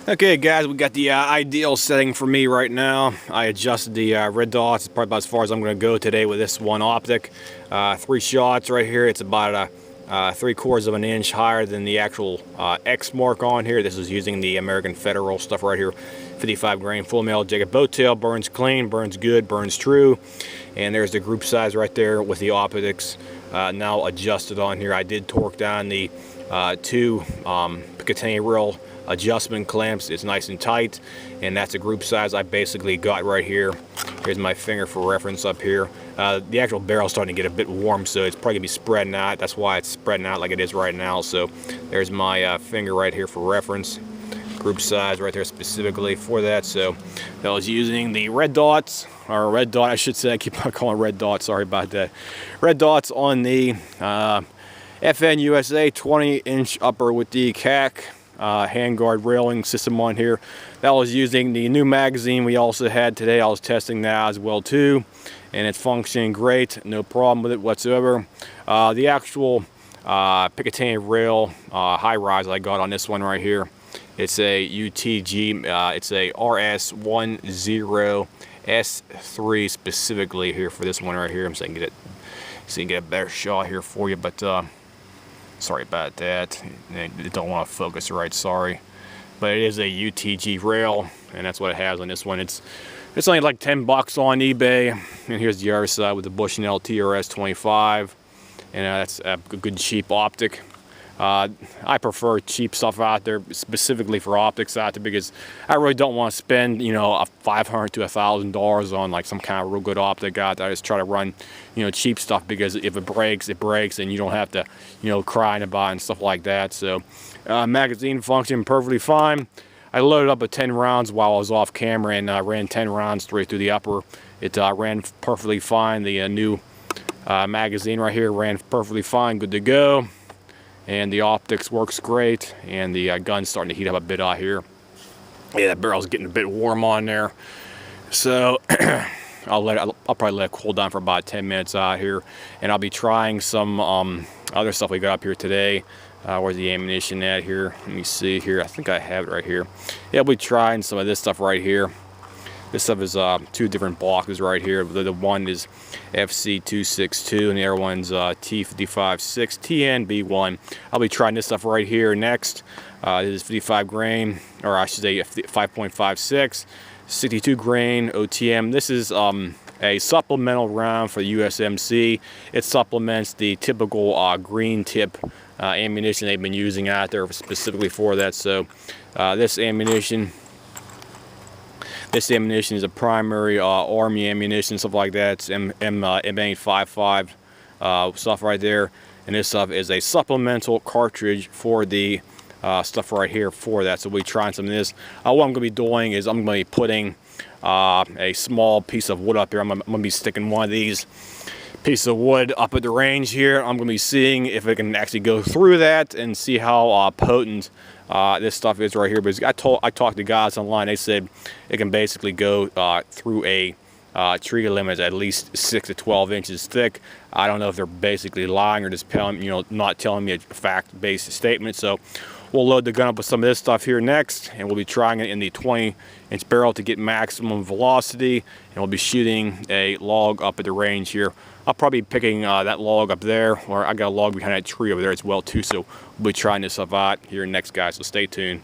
Okay guys, we got the ideal setting for me right now. I adjusted the red dots. It's probably about as far as I'm going to go today with this one optic. 3 shots right here. It's about a 3/4 of an inch higher than the actual X mark on here. This is using the American Federal stuff right here. 55 grain full male jacket boat tail. Burns clean, burns good, burns true. And there's the group size right there with the optics now adjusted on here. I did torque down the 2 Picatinny reel adjustment clamps. It's nice and tight, and that's a group size I basically got right here. Here's my finger for reference up here. The actual barrel's starting to get a bit warm, so it's probably gonna be spreading out. That's why it's spreading out like it is right now. So there's my finger right here for reference. Group size right there specifically for that. So I was using the red dots, or red dot I should say. I keep on calling red dots, sorry about that. Red dots on the FN USA 20-inch upper with the CAC handguard railing system on here. That was using the new magazine we also had today. I was testing that as well too, and it's functioning great, no problem with it whatsoever. The actual Picatinny rail high rise I got on this one right here, it's a UTG, it's a RS10S3 specifically here for this one right here. I'm saying get it so you can get a better shot here for you, but sorry about that. It don't want to focus right, sorry. But it is a UTG rail, and that's what it has on this one. It's only like 10 bucks on eBay. And here's the other side with the Bushnell TRS-25, and that's a good cheap optic. I prefer cheap stuff out there, specifically for optics out there, because I really don't want to spend, you know, $500 to $1,000 on like some kind of real good optic out there. I just try to run, you know, cheap stuff, because if it breaks, it breaks, and you don't have to, you know, cry about it and stuff like that. So magazine functioned perfectly fine. I loaded up with 10 rounds while I was off camera, and ran 10 rounds straight through the upper. It ran perfectly fine. The new magazine right here ran perfectly fine, good to go. And the optics works great, and the gun's starting to heat up a bit out here. Yeah, that barrel's getting a bit warm on there. So I'll probably let it cool down for about 10 minutes out here, and I'll be trying some other stuff we got up here today. Where's the ammunition at here? Let me see here. I think I have it right here. Yeah, we'll be trying some of this stuff right here. This stuff is 2 different boxes right here. The one is FC262 and the other one's T556 TNB1. I'll be trying this stuff right here next. This is 55 grain, or I should say 5.56, 62 grain OTM. This is a supplemental round for USMC. It supplements the typical green tip ammunition they've been using out there specifically for that. So this ammunition is a primary Army ammunition, stuff like that. It's M855 stuff right there. And this stuff is a supplemental cartridge for the stuff right here for that. So we'll be trying some of this. What I'm going to be doing is I'm going to be putting a small piece of wood up here. I'm going to be sticking one of these pieces of wood up at the range here. I'm going to be seeing if it can actually go through that and see how potent this stuff is right here. Because I talked to guys online, they said it can basically go through a trigger limit at least 6 to 12 inches thick. I don't know if they're basically lying or just telling, you know, not telling me a fact-based statement. So we'll load the gun up with some of this stuff here next, and we'll be trying it in the 20-inch barrel to get maximum velocity, and we'll be shooting a log up at the range here. I'll probably be picking that log up there, or I got a log behind that tree over there as well too, so we'll be trying this stuff out here next, guys, so stay tuned.